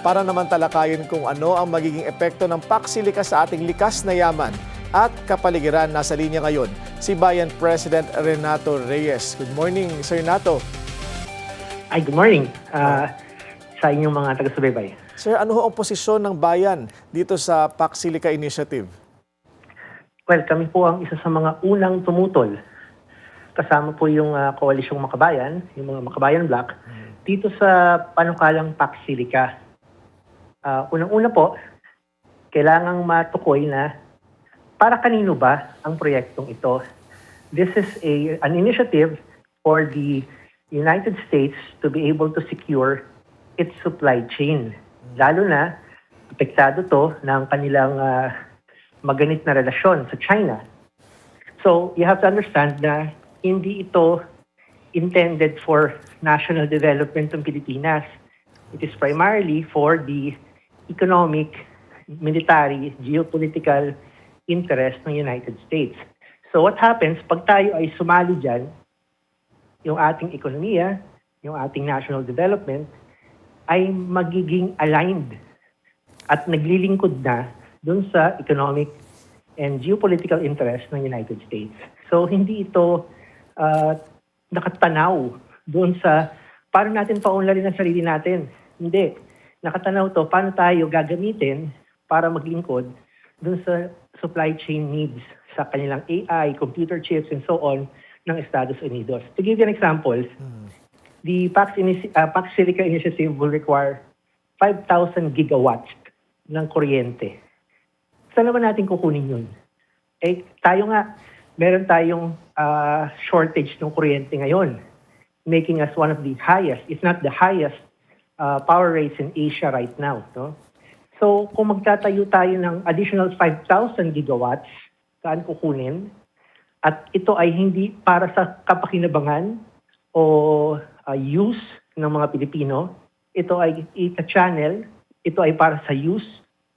para naman talakayin kung ano ang magiging epekto ng Pax-Silica sa ating likas na yaman at kapaligiran. Nasa linya ngayon si Bayan President Renato Reyes. Good morning, Sir Renato. Ay, good morning sa inyong mga taga-subaybay. Sir, ano ho ang posisyon ng bayan dito sa Pax-Silica Initiative? Well, kami po ang isa sa mga unang tumutol. Kasama po yung Koalisyong Makabayan, yung mga Makabayan Bloc, dito sa panukalang Pax-Silica. Unang-una po, kailangang matukoy na para kanino ba ang proyektong ito. This is an initiative for the United States to be able to secure its supply chain. Lalo na, apektado to ng kanilang maganit na relasyon sa China. So, you have to understand na hindi ito intended for national development ng Pilipinas. It is primarily for the economic, military, geopolitical interest ng United States. So what happens, pag tayo ay sumali dyan, yung ating ekonomiya, yung ating national development, ay magiging aligned at naglilingkod na dun sa economic and geopolitical interest ng United States. So hindi ito nakatanaw doon sa paano natin paunlarin ang sarili natin. Hindi. Nakatanaw to paano tayo gagamitin para maglingkod doon sa supply chain needs sa kanilang AI, computer chips, and so on ng Estados Unidos. To give you an example, the Pax-Silica Initiative will require 5,000 gigawatts ng kuryente. Saan naman natin kukunin yun? Eh, tayo nga, meron tayong shortage ng kuryente ngayon, making us one of the highest, if not the highest, power rates in Asia right now. No? So, kung magtatayo tayo ng additional 5,000 gigawatts, saan kukunin? At ito ay hindi para sa kapakinabangan o use ng mga Pilipino. Ito ay channel, ito ay para sa use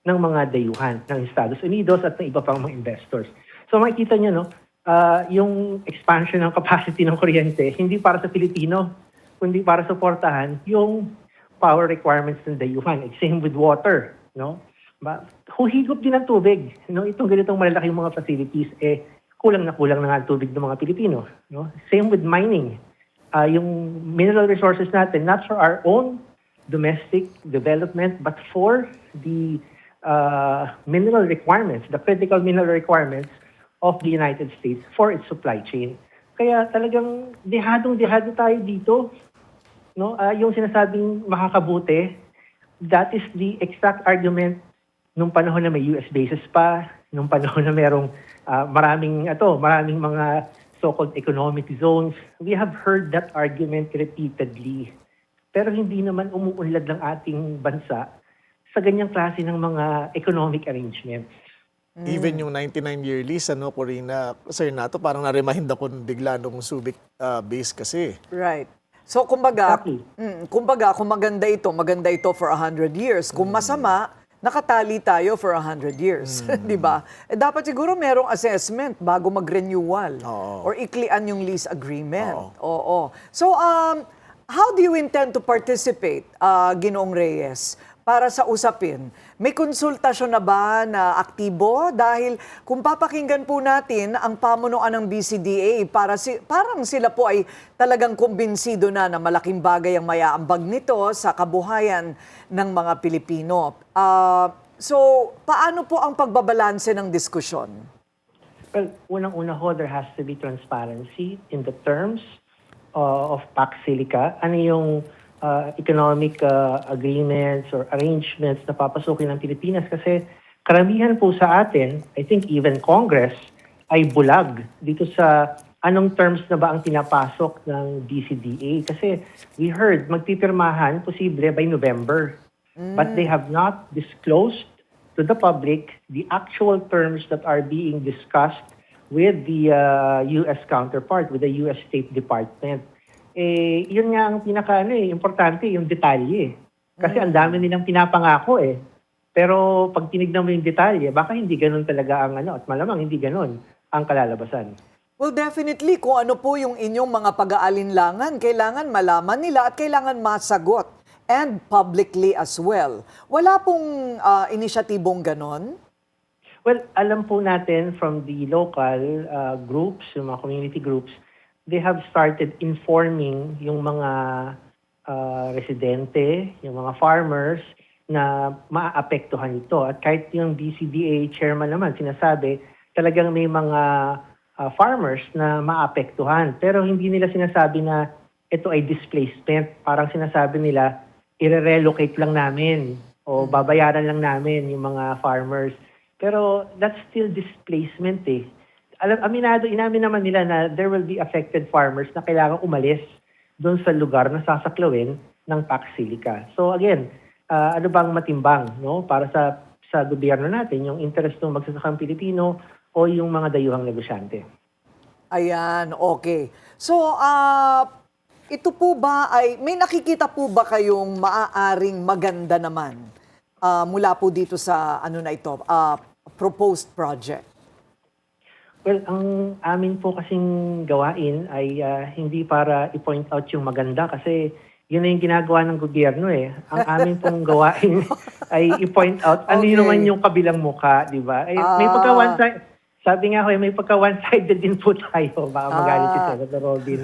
ng mga dayuhan ng Estados Unidos at ng iba pang mga investors. So makikita nyo, no, yung expansion ng capacity ng kuryente, hindi para sa Pilipino, kundi para suportahan yung power requirements ng dayuhan. Same with water. No? Huhigop din ng tubig. No? Itong ganitong malalaking mga facilities, kulang na nga ang tubig ng mga Pilipino. No? Same with mining. Yung mineral resources natin, not for our own domestic development, but for the mineral requirements, the critical mineral requirements of the United States for its supply chain. Kaya talagang dehadong-dehado tayo dito. No? Yung sinasabing makakabuti, that is the exact argument nung panahon na may US bases pa, nung panahon na merong maraming mga so-called economic zones. We have heard that argument repeatedly. Pero hindi naman umuunlad ng ating bansa sa ganyang klase ng mga economic arrangements. Even yung 99-year lease, Corina, Sir Renato, parang na-remind ako bigla nung Subic base kasi. Right. So, kumbaga, Exactly. kung maganda ito for 100 years. Kung masama, nakatali tayo for 100 years. Di ba? Dapat siguro merong assessment bago mag-renewal. Oo. Or iklian yung lease agreement. Oo. So, how do you intend to participate, Ginoong Reyes, para sa usapin? May konsultasyon na ba na aktibo? Dahil kung papakinggan po natin ang pamunuan ng BCDA, parang sila po ay talagang kumbinsido na malaking bagay ang mayaambag nito sa kabuhayan ng mga Pilipino. So, paano po ang pagbabalanse ng diskusyon? Well, unang-una ho, there has to be transparency in the terms of Pax-Silica. Ano yung economic agreements or arrangements na papasukin ng Pilipinas? Kasi karamihan po sa atin, I think even Congress, ay bulag dito sa anong terms na ba ang pinapasok ng DCDA. Kasi we heard magpipirmahan posible by November. But they have not disclosed to the public the actual terms that are being discussed with the U.S. counterpart, with the U.S. State Department. Yun nga ang importante, yung detalye. Kasi ang dami nilang pinapangako Pero pag tinignan mo yung detalye, baka hindi ganun talaga ang at malamang hindi ganun ang kalalabasan. Well, definitely, kung ano po yung inyong mga pag-aalinlangan, kailangan malaman nila at kailangan masagot. and publicly as well. Wala pong inisyatibong ganon? Well, alam po natin from the local groups, yung mga community groups, they have started informing yung mga residente, yung mga farmers na maaapektuhan ito. At kahit yung BCDA chairman naman sinasabi, talagang may mga farmers na maapektuhan. Pero hindi nila sinasabi na ito ay displacement. Parang sinasabi nila, i-relocate lang namin o babayaran lang namin yung mga farmers. Pero that's still displacement eh. Inamin naman nila na there will be affected farmers na kailangan umalis doon sa lugar na sasaklawin ng Pax Silica. So again, ano bang matimbang no para sa gobyerno natin, yung interest ng magsasakang Pilipino o yung mga dayuhang negosyante? Ayan, okay. So, ito po ba ay, may nakikita po ba kayong maaaring maganda naman mula po dito sa ano na ito, proposed project? Well, ang amin po kasing gawain ay hindi para i-point out yung maganda kasi yun na yung ginagawa ng gobyerno eh. Ang amin pong gawain ay i-point out ano yun naman yung kabilang mukha, di ba? May pagka one-sided, sabi nga ko, may pagka one-sided din po tayo. Baka magalit si Senator Robin.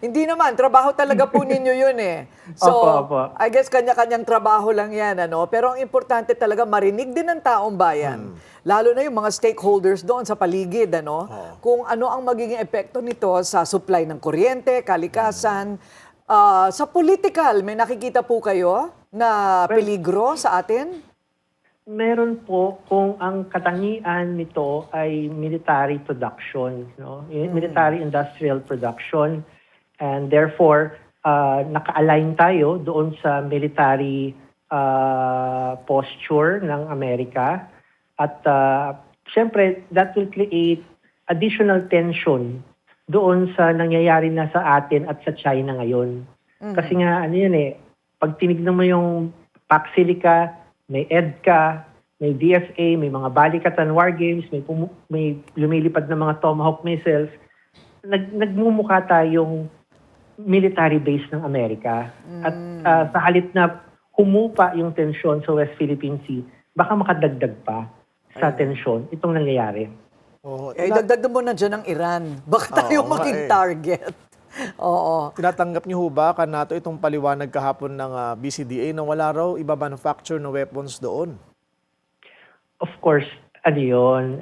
Hindi naman, trabaho talaga po ninyo yun eh. So, Opo. I guess kanya-kanyang trabaho lang yan, ano? Pero ang importante talaga, marinig din ng taong bayan. Lalo na yung mga stakeholders doon sa paligid, ano? Kung ano ang magiging epekto nito sa supply ng kuryente, kalikasan. Sa political, may nakikita po kayo na peligro sa atin? Meron po kung ang katangian nito ay military production, no? Military industrial production, and therefore naka-align tayo doon sa military posture ng Amerika at syempre that will create additional tension doon sa nangyayari na sa atin at sa China ngayon. Kasi nga ano yun eh, pag tinignan mo yung Pax Silica, may EDCA, may DFA, may mga balikatan war games, may lumilipad na mga Tomahawk missiles. Nagmumukha tayong military base ng Amerika. At sa halip na humupa yung tensyon sa West Philippine Sea, baka makadagdag pa sa tensyon itong nangyayari. Dagdag mo na dyan ang Iran. Baka tayo maging target. Oo. Tinatanggap niyo ho ba kanato itong paliwanag kahapon ng BCDA na wala raw iba-manufacture na weapons doon? Of course, ano yun,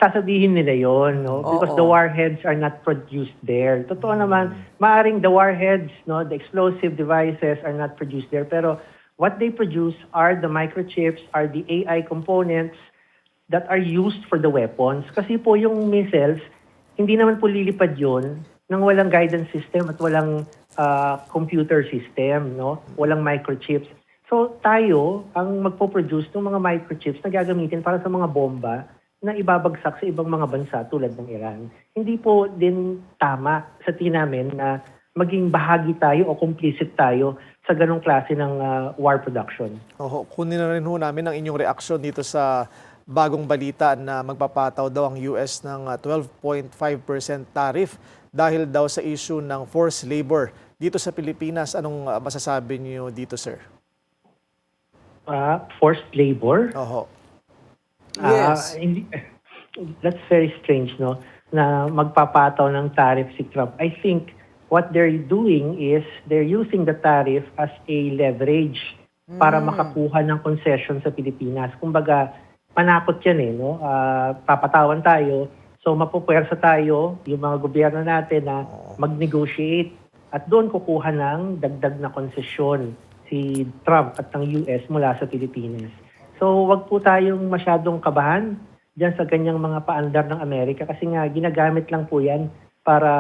sasabihin nila yun, no? Because the warheads are not produced there. Totoo naman, maaring the warheads, no, the explosive devices are not produced there. Pero what they produce are the microchips, are the AI components that are used for the weapons. Kasi po yung missiles, hindi naman po lilipad yun nang walang guidance system at walang computer system, no? Walang microchips. So tayo ang magpo-produce ng mga microchips na gagamitin para sa mga bomba na ibabagsak sa ibang mga bansa tulad ng Iran. Hindi po din tama sa tingin namin na maging bahagi tayo o complicit tayo sa ganong klase ng war production. Kunin na rin ho namin ang inyong reaksyon dito sa bagong balita na magpapataw daw ang US ng 12.5% tariff dahil daw sa issue ng forced labor dito sa Pilipinas. Anong masasabi niyo dito, sir? Forced labor? Yes. That's very strange, no? Na magpapataw ng tariff si Trump. I think what they're doing is they're using the tariff as a leverage para makakuha ng concession sa Pilipinas. Kumbaga, panakot yan eh, no? Papatawan tayo. So, mapupwersa tayo, yung mga gobyerno natin na mag-negotiate at doon kukuha ng dagdag na konsesyon si Trump at ng US mula sa Pilipinas. So, wag po tayong masyadong kabahan dyan sa ganyang mga paandar ng Amerika kasi nga ginagamit lang po yan para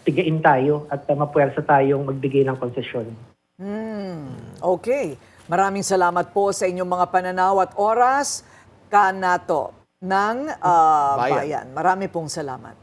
tigain tayo at mapwersa tayong magbigay ng konsesyon. Okay. Maraming salamat po sa inyong mga pananaw at oras. Kanato ng bayan. Marami pong salamat.